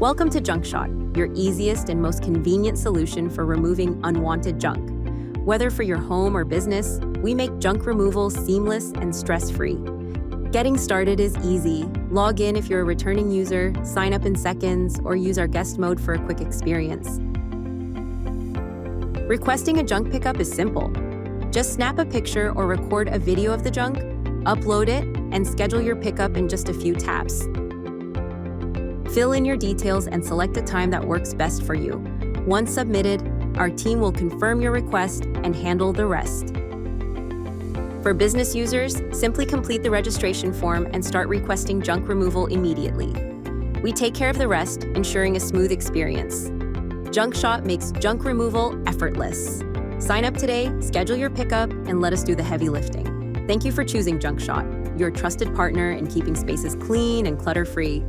Welcome to JunkShot, your easiest and most convenient solution for removing unwanted junk. Whether for your home or business, we make junk removal seamless and stress-free. Getting started is easy. Log in if you're a returning user, sign up in seconds, or use our guest mode for a quick experience. Requesting a junk pickup is simple. Just snap a picture or record a video of the junk, upload it, and schedule your pickup in just a few taps. Fill in your details and select a time that works best for you. Once submitted, our team will confirm your request and handle the rest. For business users, simply complete the registration form and start requesting junk removal immediately. We take care of the rest, ensuring a smooth experience. JunkShot makes junk removal effortless. Sign up today, schedule your pickup, and let us do the heavy lifting. Thank you for choosing JunkShot, your trusted partner in keeping spaces clean and clutter-free.